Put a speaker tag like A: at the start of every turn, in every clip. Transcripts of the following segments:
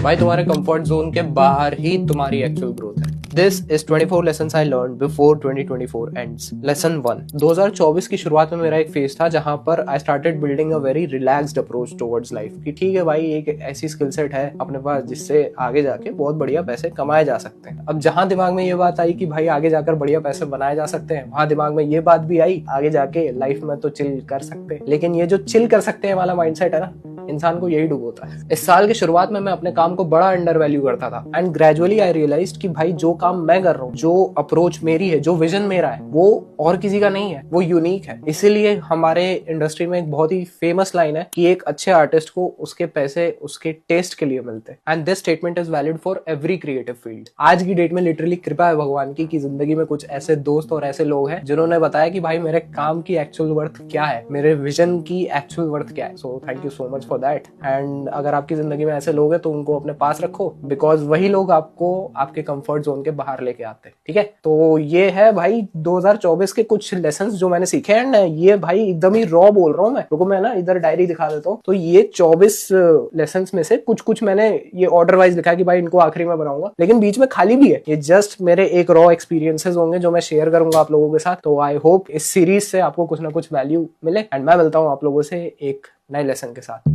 A: भाई तुम्हारे comfort zone के बाहर ही तुम्हारी एक्चुअल ग्रोथ है। This is 24 lessons I learned before 2024 ends. Lesson 1. 2024 की शुरुआत में मेरा एक फेज था जहां पर I started building a very relaxed approach towards life कि ठीक है भाई, एक ऐसी स्किल सेट है अपने पास जिससे आगे जाके बहुत बढ़िया पैसे कमाए जा सकते हैं। अब जहां दिमाग में ये बात आई कि भाई आगे जाकर बढ़िया पैसे बनाए जा सकते हैं, वहां दिमाग में ये बात भी आई आगे जाके लाइफ में तो चिल कर सकते हैं। लेकिन ये जो चिल कर सकते हैं वाला माइंडसेट है ना, इंसान को यही डुबोता है। इस साल की शुरुआत में मैं अपने काम को बड़ा अंडर वैल्यू करता था एंड ग्रेजुअली आई रियलाइज्ड कि भाई जो काम मैं कर रहा हूँ, जो अप्रोच मेरी है, जो विजन मेरा है, वो और किसी का नहीं है, वो यूनिक है। इसीलिए हमारे इंडस्ट्री में एक बहुत ही फेमस लाइन है कि एक अच्छे आर्टिस्ट को उसके पैसे उसके टेस्ट के लिए मिलते हैं and this statement is valid for every creative field. आज की डेट में लिटरली कृपा है भगवान की कि जिंदगी में कुछ ऐसे दोस्त और ऐसे लोग हैं जिन्होंने बताया कि भाई मेरे काम की एक्चुअल वर्थ क्या है, मेरे विजन की एक्चुअल वर्थ क्या है। So thank you so much for that. And अगर आपकी जिंदगी में ऐसे लोग हैं तो उनको अपने पास रखो, बिकॉज वही लोग आपको आपके कंफर्ट जोन के बाहर लेके आते हैं। ठीक है, तो ये है भाई 2024 के कुछ लेसन्स जो मैंने सीखे एंड ये भाई एकदम ही रॉ बोल रहा हूँ मैं, क्योंकि मैं ना इधर डायरी दिखा देता हूँ। तो ये 24 लेसन्स में से कुछ मैंने ये ऑर्डर वाइज लिखा कि भाई इनको आखिरी में बनाऊंगा, लेकिन बीच में खाली भी है। ये जस्ट मेरे एक रॉ एक्सपीरियंसेस होंगे जो मैं शेयर करूंगा आप लोगों के साथ। तो आई होप इस सीरीज से आपको कुछ ना कुछ वैल्यू मिले एंड मैं मिलता हूँ आप लोगों से एक नए लेसन के साथ।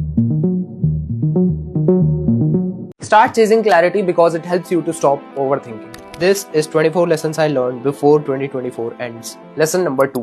A: Start chasing clarity because it helps you to stop overthinking. This is 24 lessons I learned before 2024 ends. Lesson number 2.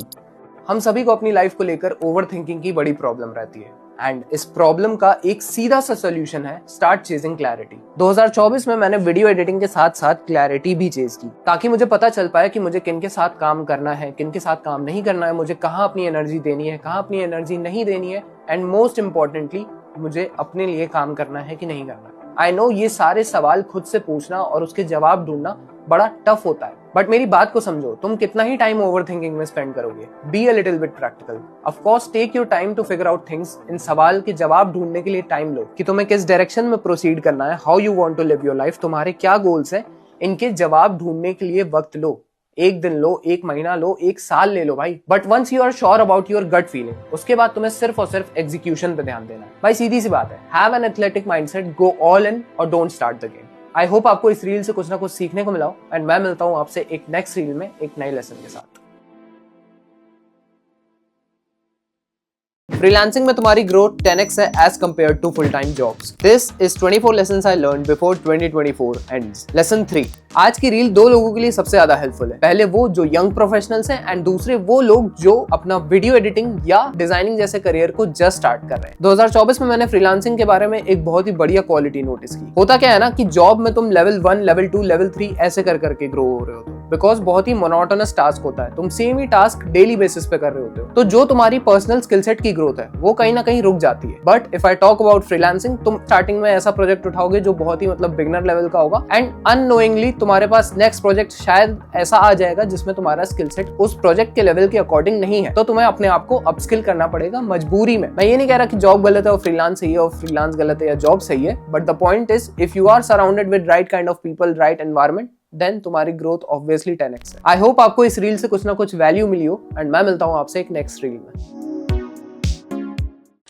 A: हम सभी को अपनी लाइफ को लेकर ओवरथिंकिंग की बड़ी प्रॉब्लम रहती है एंड इस प्रॉब्लम का एक सीधा सा सोल्यूशन है स्टार्ट चेजिंग क्लैरिटी। 2024 में मैंने वीडियो एडिटिंग के साथ साथ क्लैरिटी भी चेज की ताकि मुझे पता चल पाए कि मुझे किन के साथ काम करना है, किन के साथ काम नहीं करना है, मुझे कहाँ अपनी एनर्जी देनी है, कहाँ अपनी एनर्जी नहीं देनी है एंड मोस्ट इम्पोर्टेंटली मुझे अपने लिए काम करना है कि नहीं करना है। आई नो ये सारे सवाल खुद से पूछना और उसके जवाब ढूंढना बड़ा टफ होता है, बट मेरी बात को समझो, तुम कितना ही टाइम ओवरथिंकिंग में स्पेंड करोगे। Be a little bit practical. Of course take your time to figure out things. इन सवाल के जवाब ढूंढने के लिए टाइम लो कि तुम्हें किस डायरेक्शन में प्रोसीड करना है, how you want to live your life, तुम्हारे क्या गोल्स हैं, इनके जवाब ढूंढने के लिए वक्त लो। एक दिन लो, एक महीना लो, एक साल ले लो भाई, but once you are sure about your gut feeling, उसके बाद तुम्हें सिर्फ और सिर्फ एग्जीक्यूशन पे ध्यान देना है। भाई सीधी सी बात है, have an athletic mindset, go all in और don't start the game. I hope आपको इस रील से कुछ ना कुछ सीखने को मिला हो एंड मैं मिलता हूं आपसे एक नेक्स्ट रील में एक नए लेसन के साथ। फ्रीलांसिंग में तुम्हारी ग्रोथ 10x है as compare to full time jobs. This is 24 lessons I learned before 2024 ends. Lesson 3. आज की रील दो लोगों के लिए सबसे ज्यादा हेल्पफुल है। पहले वो जो यंग प्रोफेशनल्स हैं एंड दूसरे वो लोग जो अपना वीडियो एडिटिंग या डिजाइनिंग जैसे करियर को जस्ट स्टार्ट कर रहे हैं। 2024 में मैंने फ्रीलांसिंग के बारे में एक बहुत ही बढ़िया क्वालिटी नोटिस की। होता क्या है ना कि जॉब में तुम लेवल 1, लेवल 2, लेवल 3 ऐसे कर करके ग्रो हो रहे हो बिकॉज बहुत ही मोनोटोनस टास्क होता है, तुम सेम ही टास्क डेली बेसिस पे कर रहे होते हो, तो जो तुम्हारी पर्सनल स्किल सेट की ग्रोथ है वो कहीं ना कहीं रुक जाती है। But if I talk about freelancing, तुम स्टार्टिंग में ऐसा प्रोजेक्ट उठाओगे जो बहुत ही मतलब बिगनर लेवल का होगा एंड अननोइंगली तुम्हारे पास नेक्स्ट प्रोजेक्ट शायद ऐसा आ जाएगा जिसमें तुम्हारा स्किल सेट उस प्रोजेक्ट के लेवल के अकॉर्डिंग नहीं है, तो तुम्हें अपने आप को अपस्किल करना पड़ेगा मजबूरी में। मैं ये नहीं कह रहा कि जॉब गलत है और फ्रीलांस सही है और फ्रीलांस गलत है या जॉब सही है, but the point is if you are surrounded with right kind of people, right environment, then तुम्हारी ग्रोथ ऑब्वियसली 10x है। आई होप आपको इस रील से कुछ ना कुछ वैल्यू मिली हो एंड मैं मिलता हूं आपसे एक नेक्स्ट रील में।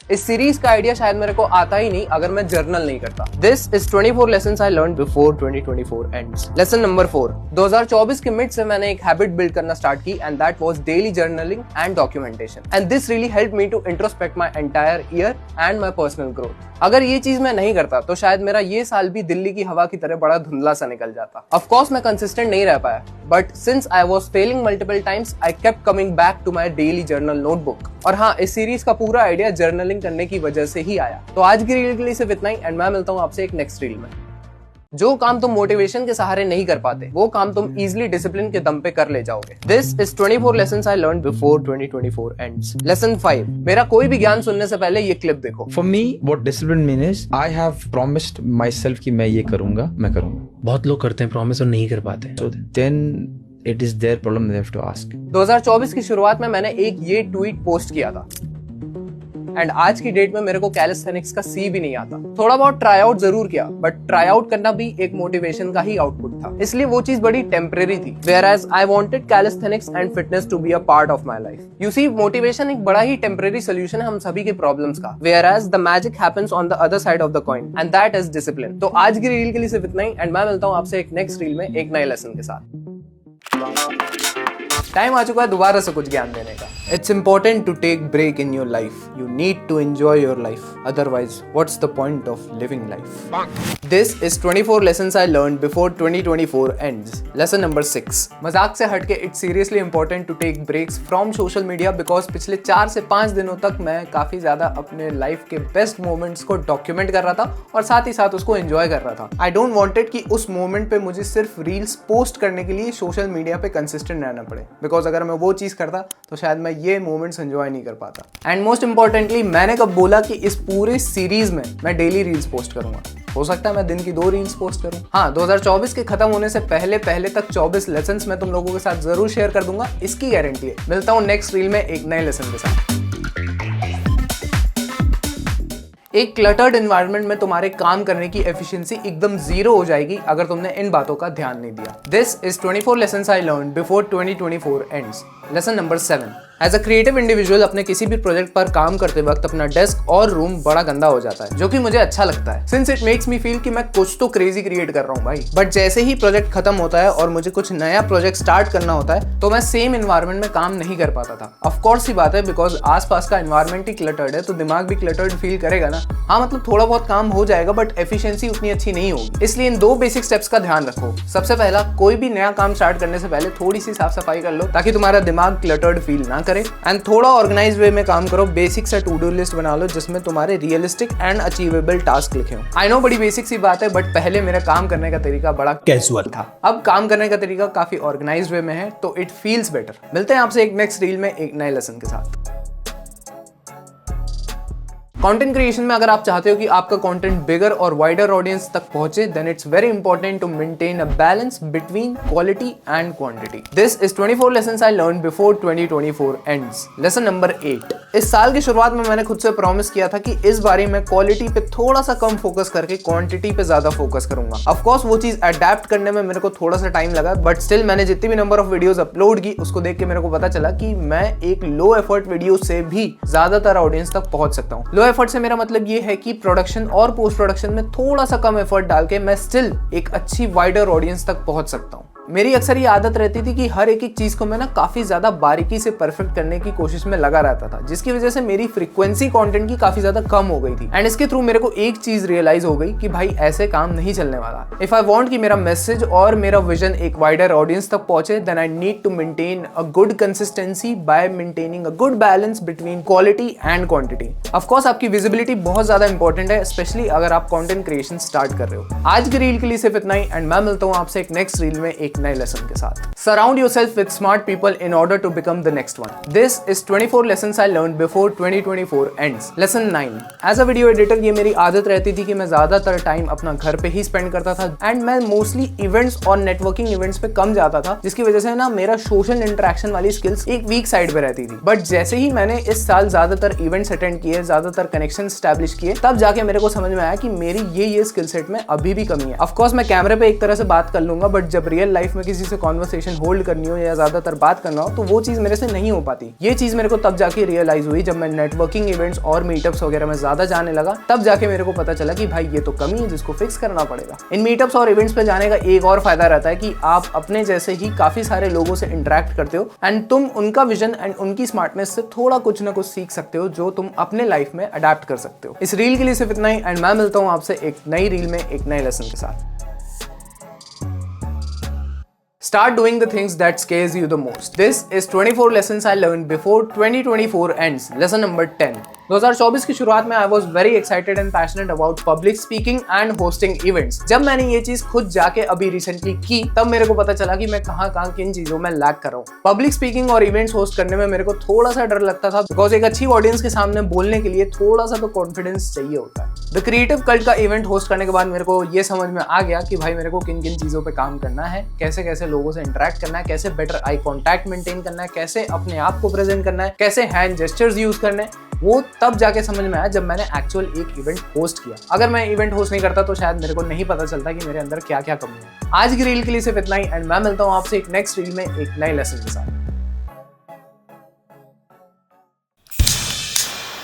A: इस सीरीज का आइडिया शायद मेरे को आता ही नहीं अगर मैं जर्नल नहीं करता। This is 24 lessons I learned before 2024 ends. Lesson number 4. 2024 के मिड से मैंने एक हैबिट बिल्ड करना स्टार्ट की and that was daily journaling and documentation and this really helped me to introspect my entire year and my personal growth. अगर ये चीज मैं नहीं करता तो शायद मेरा ये साल भी दिल्ली की हवा की तरह बड़ा धुंधला सा निकल जाता। ऑफ कोर्स मैं कंसिस्टेंट नहीं रह पाया, but since I was failing multiple times I kept coming back to my daily journal notebook. और हाँ, इस सीरीज का पूरा आइडिया जर्नलिंग करने की वजह से ही आया। तो आज की रील के लिए सिर्फ इतना ही एंड मैं मिलता हूँ आपसे एक नेक्स्ट रील में। जो काम तुम मोटिवेशन के सहारे नहीं कर पाते वो काम तुम इजीली डिसिप्लिन के दम पे कर ले जाओगे। This is 24 lessons I learned before 2024 ends. Lesson 5. मेरा कोई भी ज्ञान सुनने से पहले ये क्लिप देखो।
B: For me, what discipline means is I have promised myself कि मैं ये करूंगा, मैं करूंगा।
C: बहुत लोग करते हैं प्रॉमिस और नहीं कर पाते।
B: So then it is their problem they have to ask.
A: 2024 की शुरुआत में मैंने एक ये ट्वीट पोस्ट किया था। एंड आज की डेट में मेरे को कैलिस्थेनिक्स का सी भी नहीं आता। थोड़ा बहुत ट्राई आउट जरूर किया, बट ट्राई आउट करना भी एक मोटिवेशन का ही आउटपुट था, इसलिए वो चीज बड़ी टेम्परेरी थी। Whereas I wanted calisthenics and fitness to be a part of my life. You see, motivation एक बड़ा ही टेम्परेरी सोल्यूशन है हम सभी के प्रॉब्लम्स का। Whereas the magic happens on the other side of the coin, and that is discipline. तो आज की रील के लिए सिर्फ इतना ही, एंड मैं मिलता हूँ आपसे एक नेक्स्ट रील में एक नए लेसन के साथ। टाइम आ चुका है दोबारा से कुछ ज्ञान देने का। It's important to take break in your life. You need to enjoy your life, otherwise what's the point of living life. This is 24 lessons I learned before 2024 ends. Lesson number 6. मजाक से हटके it's seriously important to take breaks from social media, because पिछले 4 से 5 दिनों तक मैं काफी ज्यादा अपने लाइफ के बेस्ट मोमेंट्स को डॉक्यूमेंट कर रहा था और साथ ही साथ उसको एंजॉय कर रहा था। आई डोंट वांटेड कि उस मोमेंट पे मुझे सिर्फ रील्स पोस्ट करने के लिए सोशल मीडिया पे कंसिस्टेंट रहना पड़े, बिकॉज अगर मैं वो चीज करता तो शायद मैं ये मोमेंट्स एंजॉय नहीं कर पाता। एंड मोस्ट इंपॉर्टेंटली, मैंने कब बोला कि इस पूरे सीरीज में मैं डेली रील्स पोस्ट करूंगा? हो सकता है मैं दिन की 2 रील्स पोस्ट करूं। हाँ, 2024 के खत्म होने से पहले तक 24 लेसन्स मैं तुम लोगों के साथ जरूर शेयर कर दूंगा, इसकी गारंटी है। मिलता हूं नेक्स्ट रील में एक नए लेसन के साथ। एक क्लटर्ड एनवायरनमेंट में तुम्हारे काम करने की एफिशिएंसी एकदम जीरो हो जाएगी अगर तुमने इन बातों का ध्यान नहीं दिया। This is 24 lessons I learned before 2024 ends. Lesson number 7. As a creative individual अपने किसी भी प्रोजेक्ट पर काम करते वक्त अपना डेस्क और रूम बड़ा गंदा हो जाता है, जो कि मुझे अच्छा लगता है, since it makes me feel कि मैं कुछ तो क्रेजी क्रिएट कर रहा हूँ भाई। बट जैसे ही प्रोजेक्ट खत्म होता है और मुझे कुछ नया प्रोजेक्ट स्टार्ट करना होता है, तो मैं सेम एनवायरनमेंट में काम नहीं कर पाता था। ऑफ कोर्स ही बात है, बिकॉज आसपास का एनवायरनमेंट ही क्लटर्ड है, तो दिमाग भी क्लटर्ड फील करेगा ना। हाँ, मतलब थोड़ा बहुत काम हो जाएगा, बट एफिशिएंसी उतनी अच्छी नहीं होगी। इसलिए इन 2 बेसिक स्टेप्स का ध्यान रखो। सबसे पहला, कोई भी नया काम स्टार्ट करने से पहले थोड़ी सी साफ सफाई कर लो, ताकि तुम्हारा दिमाग क्लटर्ड फील ना करे। एंड थोड़ा ऑर्गेनाइज वे में काम करो। बेसिक सा टू डू लिस्ट बना लो जिसमें तुम्हारे रियलिस्टिक एंड अचीवेबल टास्क लिखे हो। आई नो बड़ी बेसिक सी बात है, बट पहले मेरा काम करने का तरीका बड़ा कैजुअल था। अब काम करने का तरीका काफी ऑर्गेनाइज वे में है, तो इट फील्स बेटर। मिलते हैं आपसे एक नेक्स्ट रील में एक नए लेसन के साथ। कंटेंट क्रिएशन में अगर आप चाहते हो कि आपका कंटेंट बिगर और वाइडर ऑडियंस तक पहुंचे, then it's very important to maintain a balance between quality and quantity. This is 24 lessons I learned before 2024 ends. Lesson number 8. इस साल की शुरुआत में मैंने खुद से प्रॉमिस किया था कि इस बारी मैं क्वालिटी पे थोड़ा सा कम फोकस करके क्वांटिटी पे ज्यादा फोकस करूंगा। ऑफ कोर्स वो चीज अडेप्ट करने में मेरे को थोड़ा सा टाइम लगा, बट स्टिल मैंने जितनी भी नंबर ऑफ वीडियोस अपलोड की, उसको देख के मेरे को पता चला कि मैं एक लो एफर्ट वीडियो से भी ज्यादातर ऑडियंस तक पहुंच सकता हूँ। लो एफर्ट से मेरा मतलब ये है कि प्रोडक्शन और पोस्ट प्रोडक्शन में थोड़ा सा कम एफर्ट डाल के मैं स्टिल एक अच्छी वाइडर ऑडियंस तक पहुंच सकता हूं। मेरी अक्सर ये आदत रहती थी कि हर एक चीज को मैं ना काफी ज्यादा बारीकी से परफेक्ट करने की कोशिश में लगा रहता था, जिसकी वजह से मेरी फ्रीक्वेंसी कंटेंट की काफी ज्यादा कम हो गई थी। एंड इसके थ्रू मेरे को एक चीज रियलाइज हो गई कि भाई ऐसे काम नहीं चलने वाला। इफ आई वांट कि मेरा मैसेज और मेरा विजन एक वाइडर ऑडियंस तक पहुंचे, then I need to maintain a good consistency by maintaining a good balance between quality and quantity. Of course आपकी विजिबिलिटी बहुत ज्यादा इंपॉर्टेंट है, स्पेशली अगर आप कंटेंट क्रिएशन स्टार्ट कर रहे हो। आज की रील के लिए सिर्फ इतना ही, एंड मैं मिलता हूं आपसे एक नेक्स्ट रील में एक नए लेसन के साथ। Surround yourself with smart people in order to become the next one. This is 24 lessons I learned before 2024 ends. Lesson 9. As a video editor, ये मेरी आदत रहती थी कि मैं ज्यादातर टाइम अपना घर पे ही स्पेंड करता था, एंड मैं मोस्टली इवेंट्स और नेटवर्किंग इवेंट्स पे कम जाता था, जिसकी वजह से ना मेरा सोशल इंटरेक्शन वाली स्किल्स एक वीक साइड पे रहती थी। बट जैसे ही मैंने इस साल ज्यादातर इवेंट्स अटेंड किए, ज्यादातर कनेक्शन स्टैब्लिश किए, तब जाके मेरे को समझ में आया कि मेरी ये स्किल सेट में अभी भी कमी है। ऑफकोर्स मैं कैमरे पे एक तरह से बात कर लूंगा, बट जब रियल लाइफ में किसी से कॉन्वर्सेशन होल्ड करनी हो या ज्यादातर बात करना हो, तो वो चीज मेरे से नहीं हो पाती। ये चीज मेरे को तब जाके रियलाइज हुई जब मैं नेटवर्किंग इवेंट्स और मीटअप्स वगैरह में ज्यादा जाने लगा। तब जाके मेरे को पता चला कि भाई ये तो कमी है जिसको फिक्स करना पड़ेगा। इन मीटअप्स और इवेंट्स पे जाने का एक और फायदा रहता है कि आप अपने जैसे ही काफी सारे लोगों से इंटरेक्ट करते हो, एंड तुम उनका विजन एंड उनकी स्मार्टनेस से थोड़ा कुछ ना कुछ सीख सकते हो, जो तुम अपने लाइफ में अडेप्ट कर सकते हो। इस रील के लिए सिर्फ इतना ही, एंड मैं मिलता हूं आपसे एक नई रील में एक नए लेसन के साथ। Start doing the things that scares you the most. This is 24 lessons I learned before 2024 ends. Lesson number 10. 2024 की शुरुआत में I was very excited and passionate about public speaking and hosting events. जब मैंने ये चीज खुद जाके अभी रिसेंटली की, तब मेरे को पता चला कि मैं कहाँ किन चीजों में लैग कर रहा हूँ। पब्लिक स्पीकिंग और इवेंट्स होस्ट करने में मेरे को थोड़ा सा डर लगता था, बिकॉज एक अच्छी ऑडियंस के सामने बोलने के लिए थोड़ा सा तो कॉन्फिडेंस चाहिए होता है। द क्रिएटिव कल्ट का इवेंट होस्ट करने के बाद मेरे को ये समझ में आ गया कि भाई मेरे को किन किन चीजों पे काम करना है, कैसे कैसे लोगों से इंटरेक्ट करना है, कैसे बेटर आई कॉन्टैक्ट मेंटेन करना है, कैसे अपने आप को प्रेजेंट करना है, कैसे हैंड जेस्चर्स यूज करने हैं। वो तब जाके समझ में आया जब मैंने एक्चुअल एक इवेंट होस्ट किया। अगर मैं इवेंट होस्ट नहीं करता तो शायद मेरे को नहीं पता चलता कि मेरे अंदर क्या क्या कमी है। आज की रील के लिए सिर्फ इतना ही, एंड मैं मिलता हूँ आपसे एक नेक्स्ट रील में एक नए लेसन के साथ।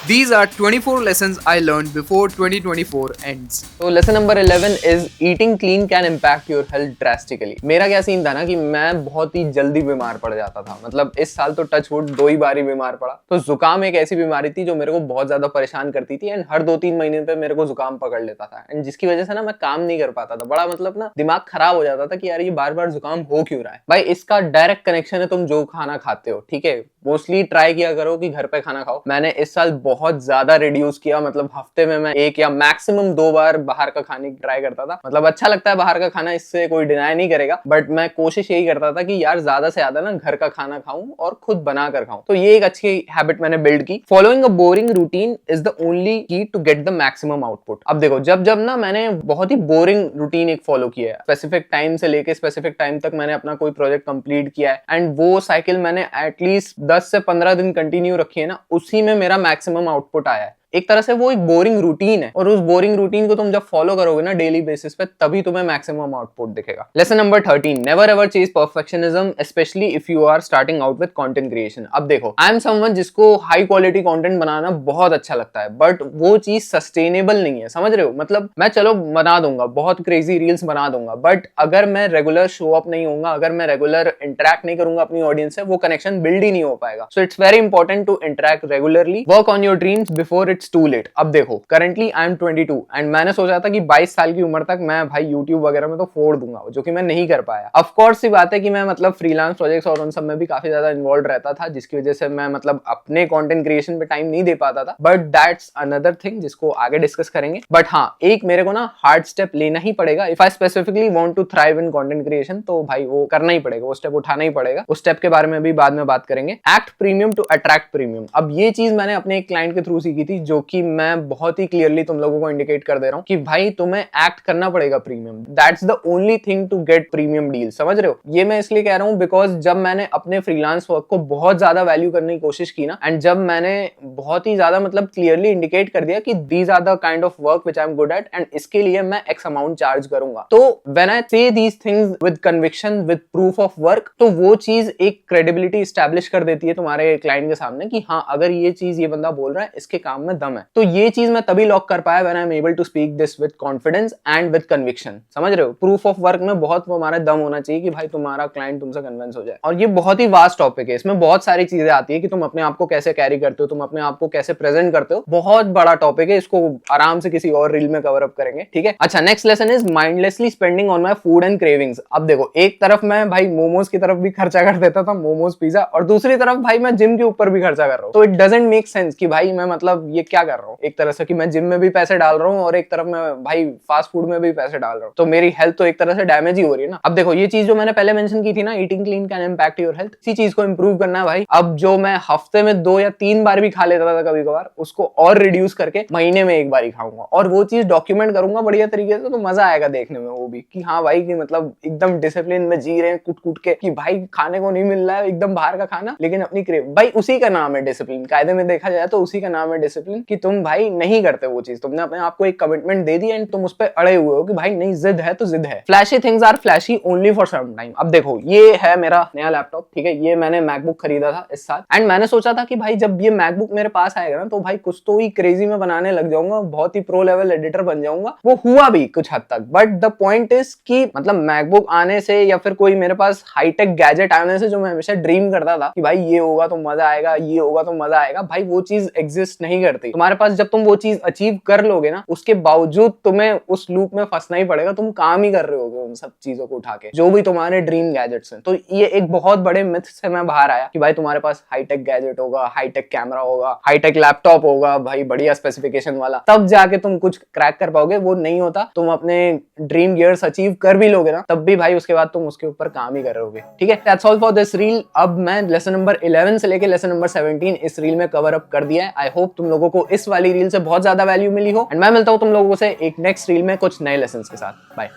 A: These are 24 lessons I learned before 2024 ends.
D: तो lesson number 11 is eating clean can impact your health drastically. मेरा क्या सीन था ना कि मैं बहुत ही जल्दी बीमार पड़ जाता था। मतलब इस साल तो टच वुड 2 ही बार ही बीमार पड़ा। तो जुकाम एक ऐसी बीमारी थी जो मेरे को बहुत ज्यादा परेशान करती थी, एंड हर 2-3 महीने पे मेरे को जुकाम पकड़ लेता था, एंड जिसकी वजह से ना मैं काम नहीं कर पाता था। बड़ा मतलब ना दिमाग खराब हो जाता था कि यार ये बार बार जुकाम हो क्यों रहा है। भाई इसका डायरेक्ट कनेक्शन है तुम जो खाना खाते हो, ठीक है। मोस्टली ट्राई किया करो कि घर पे खाना खाओ। मैंने इस साल बहुत ज्यादा रिड्यूस किया, मतलब हफ्ते में मैं 1 या मैक्सिमम 2 बार बाहर का खाने की ट्राई करता था। मतलब अच्छा लगता है बाहर का खाना, इससे कोई डिनाई नहीं करेगा, बट मैं कोशिश यही करता था कि यार ज्यादा से ज्यादा ना घर का खाना खाऊं और खुद बना कर खाऊं। तो ये एक अच्छी हैबिट मैंने बिल्ड की। Following a boring routine is the only key to get the maximum output. अब देखो जब जब ना मैंने बहुत ही बोरिंग रूटीन एक फॉलो किया है, स्पेसिफिक टाइम से लेके स्पेसिफिक टाइम तक मैंने अपना कोई प्रोजेक्ट कंप्लीट किया है, एंड वो साइकिल मैंने एटलीस्ट 10 से 15 दिन कंटिन्यू रखी है ना, उसी में मेरा मैक्सिमम आउटपुट आया है। एक तरह से वो एक बोरिंग रूटीन है, और उस बोरिंग रूटीन को तुम जब फॉलो करोगे ना डेली बेसिस पे, तभी तुम्हें मैक्सिमम आउटपुट दिखेगा। Lesson number 13, never ever chase perfectionism, specially if you are starting out with content creation. अब देखो आई एम समवन जिसको हाई क्वालिटी कंटेंट बनाना बहुत अच्छा लगता है, बट वो चीज सस्टेनेबल नहीं है, समझ रहे हो। मतलब मैं चलो बना दूंगा, बहुत क्रेजी रील्स बना दूंगा, बट अगर मैं रेगुलर शो अप नहीं होऊंगा, अगर मैं रेगुलर इंटरेक्ट नहीं करूंगा अपनी ऑडियंस से, वो कनेक्शन बिल्ड ही नहीं हो पाएगा। So it's very important to interact regularly, work on your dreams before it's too late. अब देखो करंटली आई एम 22 एंड मैंने सोचा था कि 22 साल की उम्र तक मैं भाई यूट्यूब वगैरह में तो फोड़ दूंगा, जो कि मैं नहीं कर पाया। ऑफ कोर्स सी बात है कि मैं मतलब फ्रीलांस प्रोजेक्ट्स और उन सब में भी काफी ज्यादा इन्वॉल्व रहता था, जिसकी वजह से मैं मतलब अपने कंटेंट क्रिएशन पे टाइम नहीं दे पाता था, बट दैट्स अनदर थिंग जिसको आगे डिस्कस करेंगे। बट हाँ, एक मेरे को ना हार्ड स्टेप लेना ही पड़ेगा if I specifically want to thrive in content creation. तो भाई वो करना ही पड़ेगा, वो स्टेप उठाना ही पड़ेगा। उस स्टेप के बारे में भी बाद में बात करेंगे। Act premium to attract premium. अब ये चीज मैंने अपने एक क्लाइंट के थ्रू सीखी थी, जो कि मैं बहुत ही क्लियरली तुम लोगों को इंडिकेट कर दे रहा हूं कि भाई तुम्हें एक्ट करना पड़ेगा premium. That's the only thing to get premium deal, समझ रहे हो। ये मैं इसलिए कह रहा हूं बिकॉज जब मैंने अपने फ्रीलांस वर्क को बहुत ज्यादा वैल्यू करने की कोशिश की ना, एंड जब मैंने बहुत ही ज्यादा मतलब क्लियरली इंडिकेट कर दिया कि these are the kind of work which I am good at, and इसके लिए मैं एक्स अमाउंट चार्ज करूंगा, तो व्हेन आई से these things with conviction, with proof of work, तो वो चीज एक क्रेडिबिलिटी स्टैब्लिश कर देती है तुम्हारे क्लाइंट के सामने कि हाँ अगर ये चीज ये बंदा बोल रहा है, इसके काम में दम है। तो ये चीज मैं तभी लॉक कर पाया when I am able to speak this with confidence and with conviction, समझ रहे हो। प्रूफ ऑफ वर्क में बहुत हमारा दम होना चाहिए कि भाई तुम्हारा क्लाइंट तुमसे कन्विंस हो जाए। और ये बहुत ही वास्ट टॉपिक है, इसमें बहुत सारी चीजें आती है कि तुम अपने आप को कैसे कैरी करते हो, तुम अपने आप को कैसे प्रेजेंट करते हो। बहुत बड़ा टॉपिक है, इसको आराम से किसी और रील में कवर अप करेंगे, ठीक है। अच्छा, next lesson is mindlessly spending on my food and cravings. अब देखो एक तरफ मैं भाई मोमोज की तरफ भी खर्चा कर देता था, मोमोज पिज्जा, और दूसरी तरफ भाई मैं जिम के ऊपर भी खर्चा कर रहा हूँ। तो इट डजंट मेक सेंस कि भाई मैं मतलब ये क्या कर रहा हूँ, एक तरह से कि मैं जिम में भी पैसे डाल रहा हूँ और एक तरफ मैं भाई फास्ट फूड में भी पैसे डाल रहा हूँ, तो मेरी हेल्थ तो एक तरह से डैमेज ही हो रही है ना। अब देखो ये चीज जो मैंने पहले मेंशन की थी ना, eating clean can impact your health, इसी चीज को इंप्रूव करना है भाई। अब जो मैं हफ्ते में 2 या 3 बार भी खा लेता था कभी कभार, उसको और रिड्यूस करके महीने में 1 बार ही खाऊंगा, और वो चीज डॉक्यूमेंट करूंगा बढ़िया तरीके से, तो मजा आएगा देखने में वो भी कि हाँ भाई कि मतलब एकदम डिसिप्लिन में जी रहे हैं कुट कुट के, कि भाई खाने को नहीं मिल रहा है एकदम बाहर का खाना, लेकिन अपनी क्रेव, भाई उसी का नाम है डिसिप्लिन। कायदे में देखा जाए तो उसी का नाम है डिसिप्लिन, कि तुम भाई नहीं करते वो चीज, तुमने अपने आप को एक कमिटमेंट दे दी एंड तुम उस पर अड़े हुए हो कि भाई नहीं, जिद है तो जिद है। Flashy things are flashy only for some time. अब देखो ये है मेरा नया लैपटॉप, ठीक है, ये मैंने मैकबुक खरीदा था इस साल, एंड मैंने सोचा था कि भाई जब ये मैकबुक मेरे पास आएगा ना, तो भाई कुछ तो ही क्रेजी में बनाने लग जाऊंगा, बहुत ही प्रो लेवल एडिटर बन जाऊंगा। वो हुआ भी कुछ हद तक, बट द पॉइंट इज कि मतलब मैकबुक आने से या फिर कोई मेरे पास हाईटेक गैजेट आने से जो मैं हमेशा ड्रीम करता था कि भाई ये होगा तो मजा आएगा, ये होगा तो मजा आएगा, भाई वो चीज एग्जिस्ट नहीं करती तुम्हारे पास। जब तुम वो चीज अचीव कर लोगे ना, उसके बावजूद तुम्हें उस लूप में फंसना ही पड़ेगा, तुम काम ही कर रहे होगे उन सब चीजों को उठा के, जो भी तुम्हारे ड्रीम गैजेट्स हैं। तो ये एक बहुत बड़े मिथ से मैं बाहर आया कि भाई तुम्हारे पास हाईटेक गैजेट होगा, हाईटेक कैमरा होगा, हाईटेक लैपटॉप होगा, भाई बढ़िया स्पेसिफिकेशन वाला, तब जाके तुम कुछ क्रैक कर पाओगे। वो नहीं होता। तुम अपने ड्रीम गियर्स अचीव कर भी लोगे ना, तब भी भाई उसके बाद तुम उसके ऊपर काम ही कर रहे होगे, ठीक है। That's all for this reel. अब मैं लेसन नंबर 11 से लेके लेसन नंबर 17 इस रील में कवर अप कर दिया है। आई होप तुम लोगों को इस वाली रील से बहुत ज्यादा वैल्यू मिली हो, एंड मैं मिलता हूं तुम लोगों से एक नेक्स्ट रील में कुछ नए लेसन के साथ। Bye.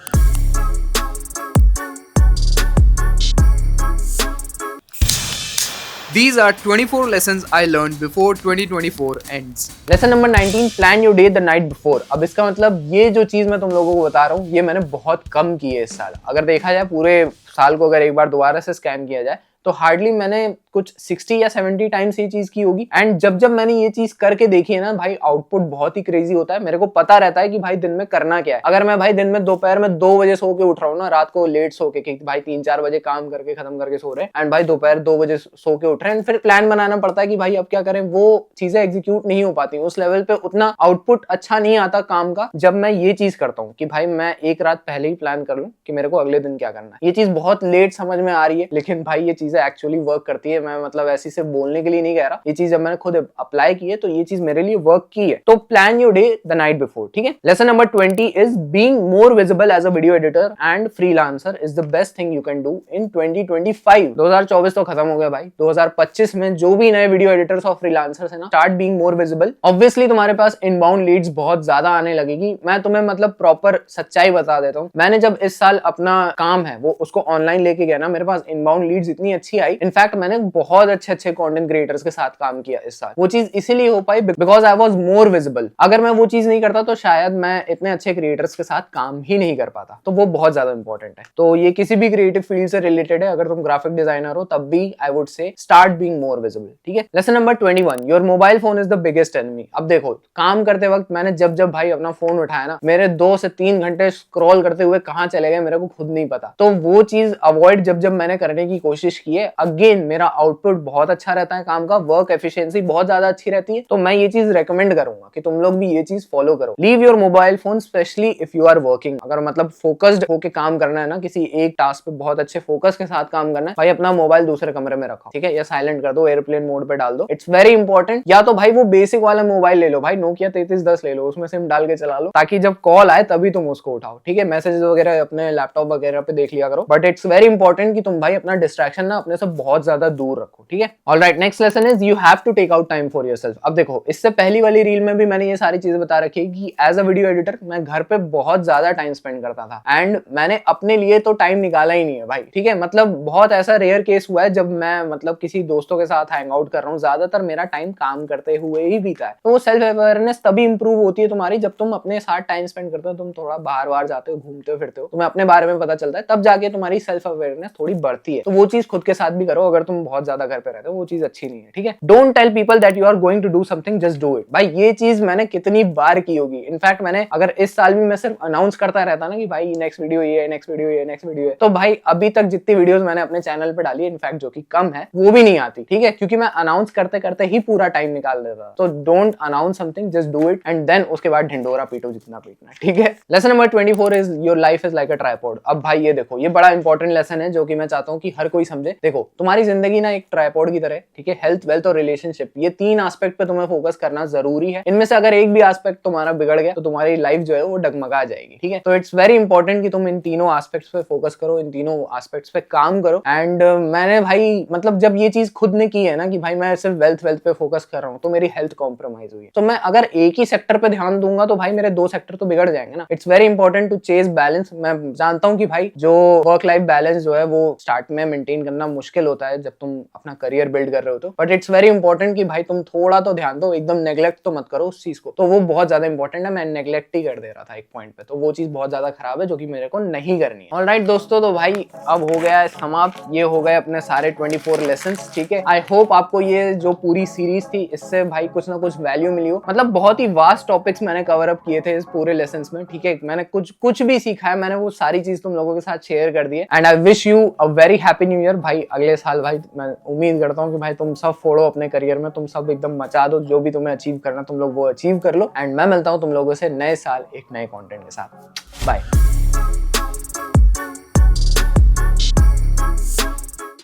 A: These are 24 lessons I learned before 2024 ends.
D: Lesson number 19, plan your day the night before. अब इसका मतलब ये जो चीज मैं तुम लोगों को बता रहा हूँ ये मैंने बहुत कम की है इस साल। अगर देखा जाए पूरे साल को अगर एक बार दोबारा से स्कैन किया जाए तो हार्डली मैंने कुछ 60 या 70 टाइम्स ये चीज की होगी। एंड जब मैंने ये चीज करके देखी है ना भाई, आउटपुट बहुत ही क्रेजी होता है। मेरे को पता रहता है कि भाई दिन में करना क्या है। अगर मैं भाई दिन में दोपहर में 2 बजे सो के उठ रहा हूँ ना, रात को लेट सो के, कि भाई 3-4 बजे काम करके खत्म करके सो रहे हैं एंड भाई दोपहर 2 बजे सो के उठ रहे हैं, फिर प्लान बनाना पड़ता है कि भाई अब क्या करें, वो चीजें एग्जीक्यूट नहीं हो पाती। उस लेवल पे उतना आउटपुट अच्छा नहीं आता काम का जब मैं ये चीज करता हूँ कि भाई मैं एक रात पहले ही प्लान कर लूँ कि मेरे को अगले दिन क्या करना है। ये चीज बहुत लेट समझ में आ रही है, लेकिन भाई ये चीजें एक्चुअली वर्क करती है। मैं मतलब ऐसी से बोलने के लिए नहीं कह रहा, ये चीज जब मैंने खुद अप्लाई की है तो ये चीज मेरे लिए वर्क की है। तो plan your day the night before, ठीक है। Lesson number 20 is being more visible as a video editor and freelancer is the best thing you can do in 2025। 2024 तो खत्म हो गया भाई, 2025 में जो भी नए वीडियो एडिटर्स और फ्रीलांसर्स है ना, start being more visible. Obviously तुम्हारे पास इनबाउंड लीड्स बहुत ज्यादा आने लगेगी। मैं तुम्हें मतलब प्रॉपर सच्चाई बता देता हूँ। मैंने जब इस साल अपना काम है वो उसको ऑनलाइन लेके गया ना, मेरे पास इनबाउंड लीड्स इतनी अच्छी आई। इनफैक्ट मैंने बहुत अच्छे कंटेंट क्रिएटर्स के साथ काम किया इस साल। वो चीज इसीलिए हो पाई because I was more visible. अगर मैं वो चीज नहीं करता तो शायद मैं इतने अच्छे क्रिएटर्स के साथ काम ही नहीं कर पाता। तो वो बहुत ज्यादा इंपॉर्टेंट है। तो ये किसी भी क्रिएटिव फील्ड से रिलेटेड है। अगर तुम ग्राफिक डिजाइनर हो तब भी I would say start being more visible, ठीक है। Lesson number 21, your mobile phone is the biggest enemy. अब देखो, काम करते वक्त मैंने जब भाई अपना फोन उठाया ना, मेरे 2 से 3 घंटे स्क्रॉल करते हुए कहां चले गए मेरे को खुद नहीं पता। तो वो चीज अवॉइड जब मैंने करने की कोशिश की है, अगेन मेरा आउटपुट बहुत अच्छा रहता है, काम का वर्क एफिशिएंसी बहुत ज्यादा अच्छी रहती है। तो मैं ये चीज रेकमेंड करूंगा कि तुम लोग भी ये चीज फॉलो करो। Leave your mobile phone specially if you are working. अगर मतलब फोकस्ड होके काम करना है ना, किसी एक टास्क पे बहुत अच्छे फोकस के साथ काम करना है, भाई अपना मोबाइल दूसरे कमरे में रखो, ठीक है, या साइलेंट कर दो, एयरप्लेन मोड पे डाल दो। It's very important. या तो भाई वो बेसिक वाला मोबाइल ले लो भाई, नोकिया 3310 ले लो, उसमें सिम डाल के चला लो, ताकि जब कॉल आए तभी तुम उसको उठाओ, ठीक है। मैसेज वगैरह अपने लैपटॉप वगैरह पे देख लिया करो, बट इट्स वेरी इंपॉर्टेंट कि तुम भाई अपना डिस्ट्रैक्शन ना अपने से बहुत ज्यादा दूर रखो, ठीक है। Alright, next lesson is you have to take out time for yourself. अब देखो, इससे पहली वाली रील में भी मैंने ये सारी चीजें बता रखी है कि एज अ वीडियो एडिटर मैं घर पे बहुत ज्यादा टाइम स्पेंड करता था एंड मैंने अपने लिए तो टाइम निकाला ही नहीं है भाई, ठीक है। मतलब बहुत ऐसा रेयर केस हुआ है जब मैं मतलब किसी दोस्तों के साथ हैंग आउट कर रहा हूँ, ज्यादातर मेरा टाइम काम करते हुए ही बीता है। तो वो सेल्फ अवेयरनेस तभी इंप्रूव होती है तुम्हारी जब तुम अपने साथ टाइम स्पेंड करते हो, तुम थोड़ा बाहर जाते हो, घूमते हो फिरते हो, तुम्हें अपने बारे में पता चलता है, तब जाके तुम्हारी सेल्फ अवेयरनेस थोड़ी बढ़ती है। तो वो चीज खुद के साथ भी करो। अगर तुम बहुत ज्यादा घर पे रहते हो वो चीज अच्छी नहीं है, ठीक है। Don't tell people that you are going to do something, just do it. भाई ये चीज मैंने कितनी बार की होगी। इनफैक्ट मैंने अगर इस साल भी मैं सिर्फ अनाउंस करता रहता ना कि भाई नेक्स्ट वीडियो ये है, नेक्स्ट वीडियो ये, नेक्स्ट वीडियो है, तो भाई अभी तक जितनी वीडियोस मैंने अपने चैनल पे डाली है, इनफैक्ट जो कि कम है, वो भी नहीं आती, ठीक है, क्योंकि मैं अनाउंस करते करते ही पूरा टाइम निकाल देता। तो don't announce something, just do it and then उसके बाद ढिंडोरा पीटो जितना पीटना है, ठीक है। Lesson number 24 is your life is like a tripod. अब भाई ये देखो, ये बड़ा इंपॉर्टेंट लेसन है जो कि मैं चाहता हूँ कि हर कोई समझे। देखो, तुम्हारी जिंदगी ना एक ट्राइपॉड की तरह है, ठीक है। हेल्थ, वेल्थ और रिलेशनशिप, ये 3 एस्पेक्ट पे तुम्हें फोकस करना जरूरी है। इनमें से अगर एक भी एस्पेक्ट तुम्हारा बिगड़ गया तो तुम्हारी लाइफ जो है वो डगमगा जाएगी, ठीक है। तो इट्स वेरी इंपॉर्टेंट कि तुम इन तीनों एस्पेक्ट्स पे फोकस करो, इन तीनों एस्पेक्ट्स पे काम करो। एंड मैंने भाई मतलब जब ये चीज खुद ने की है ना कि भाई मैं सिर्फ वेल्थ पे फोकस कर रहा हूँ, तो मेरी हेल्थ कॉम्प्रोमाइज हुई है। तो मैं अगर एक ही सेक्टर पे ध्यान दूंगा तो भाई मेरे 2 सेक्टर तो बिगड़ जाएंगे ना। It's very important to chase balance. मैं जानता हूँ कि भाई जो वर्क लाइफ बैलेंस जो है वो स्टार्ट में मेंटेन करना मुश्किल होता है जब तुम अपना करियर बिल्ड कर रहे हो, तो बट इट्स वेरी इंपॉर्टेंट कि भाई तुम थोड़ा तो ध्यान दो, एकदम नेग्लेक्ट तो मत करो उस चीज को। तो वो बहुत ज्यादा इंपॉर्टेंट है। मैं नेग्लेक्ट ही कर दे रहा था एक पॉइंट पे, तो वो चीज बहुत ज्यादा खराब है जो कि मेरे को नहीं करनी है। ऑलराइट दोस्तों, तो भाई अब हो गया है समाप्त। ये हो गए अपने सारे 24 लेसन्स, ठीक है। आई होप आपको ये जो पूरी सीरीज थी इससे भाई कुछ ना कुछ वैल्यू मिली हो। मतलब बहुत ही वास्ट टॉपिक्स मैंने कवर अप किए थे इस पूरे लेसन्स में, ठीक है। मैंने कुछ भी सीखा है, मैंने वो सारी चीज तुम लोगों के साथ शेयर कर दी है। And I wish you a very happy new year भाई। अगले साल भाई मैं उम्मीद करता हूँ कि भाई तुम सब फोड़ो अपने करियर में, तुम सब एकदम मचा दो, जो भी तुम्हें अचीव करना तुम लोग वो अचीव कर लो। एंड मैं मिलता हूँ तुम लोगों से नए साल एक नए कंटेंट के साथ। बाय।